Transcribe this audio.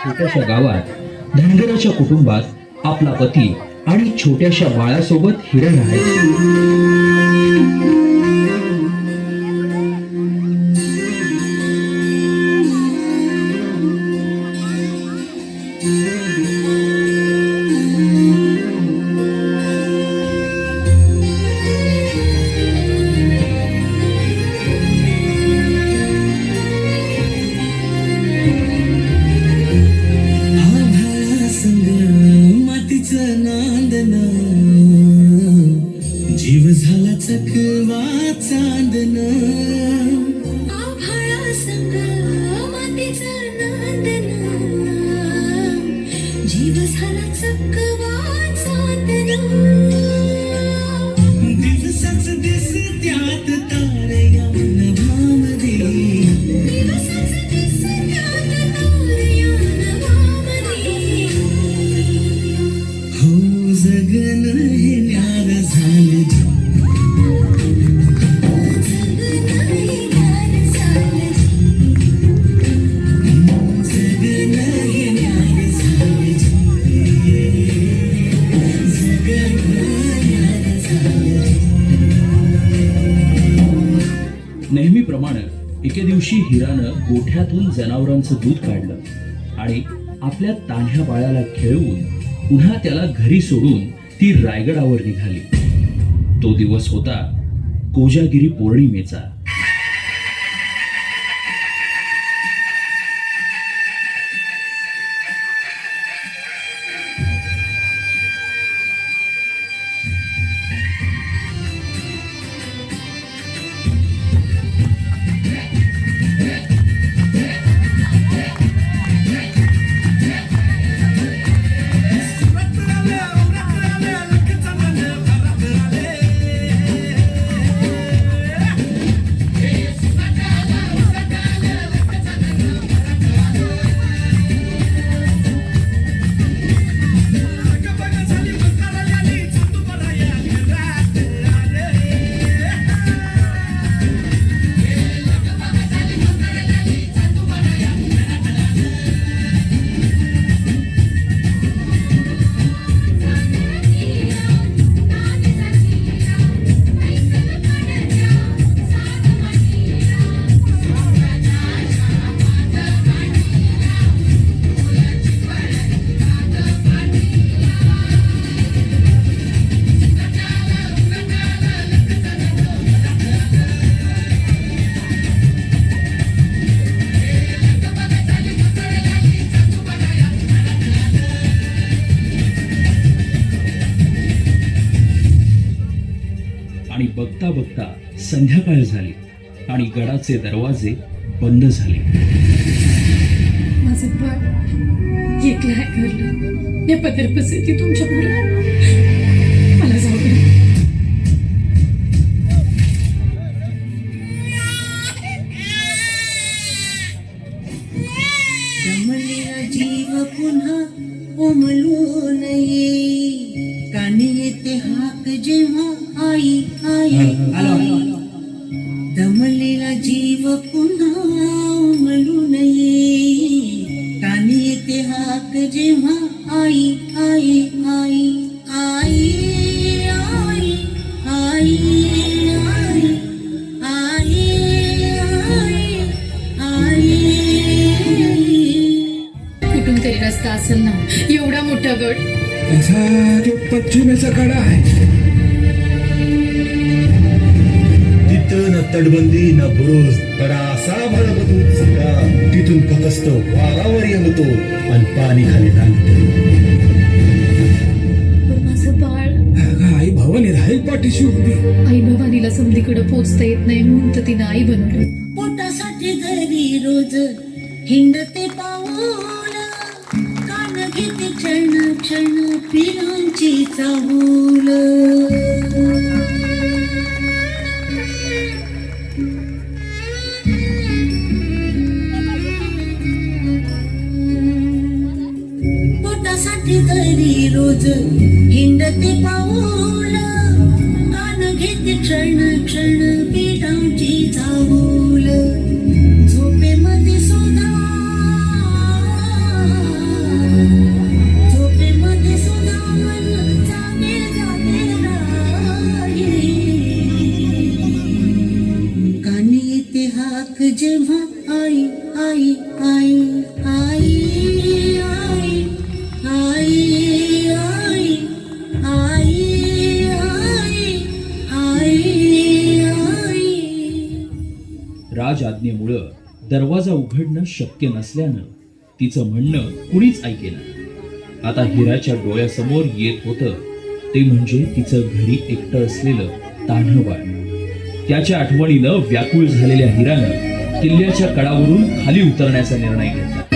छोट्याशा गावात धनगराच्या कुटुंबात आपला पती आणि छोट्याशा बाळासोबत हिरा राहायची. जीव झाला चकवा चांदन आभाळा संग मातीचं नांदन जीव झाला चकवा चांदन दिवसाच दिस त्यात तारया नभामधी दिवसाच दिस त्यात तारया नभामधी हो जगन हे न्यार झालं नेहमीप्रमाणे एके दिवशी हिरानं गोठ्यातून जनावरांचं दूध काढलं आणि आपल्या तान्ह्या बाळाला खेळवून पुन्हा त्याला घरी सोडून ती रायगडावर निघाली. तो दिवस होता कोजागिरी पौर्णिमेचा. आणि बघता बघता संध्याकाळ झाली आणि गडाचे दरवाजे बंद झाले. माझं बाळ एकलं आहे घरलं या पदरपसती तुमच्या मुलं मला जाऊ दे. दमलेला जीव पुन्हा उमलून ये कानी येते हाक जेव्हा आई आई दमलेला जीव पुन्हा उमलून ये कानी येते हाक जेव्हा आई आई आई आई आई आई आई आई कुठून तरी रस्ता असेल ना एवढा मोठा गड. त्याचा जो पश्चिमेचा कडा आहे तिथं न तटबंदी न बुरुज कडा असा भडकतो सगळा तिथून फकस्त वारावर येतो आणि पाणी खाली नांगत. पण माझं बाळ आई भवानी राहील पाठीशी उभी. आई भवानीला समधीकडे पोचता येत नाही म्हणून तर तिनं आई बनवलं. पोटासाठी घरी रोज हिंडते पाऊल कान घेते क्षण क्षण पिरांची चाहूल पोटासाठी घरी रोज हिंडते पाऊल कान घेते क्षण क्षण पिरांची चाहूल झोपेमध्ये सुद्धा दरवाजा उघडणं शक्य नसल्यानं तिचं म्हणणं कुणीच ऐकेना. आता हिराच्या डोळ्यासमोर येत होतं ते म्हणजे तिचं घरी एकटं असलेलं तान्हं बाळ. त्याच्या आठवणीनं व्याकुळ झालेल्या हिरानं किल्ल्याच्या कडावरून खाली उतरण्याचा निर्णय घेतला.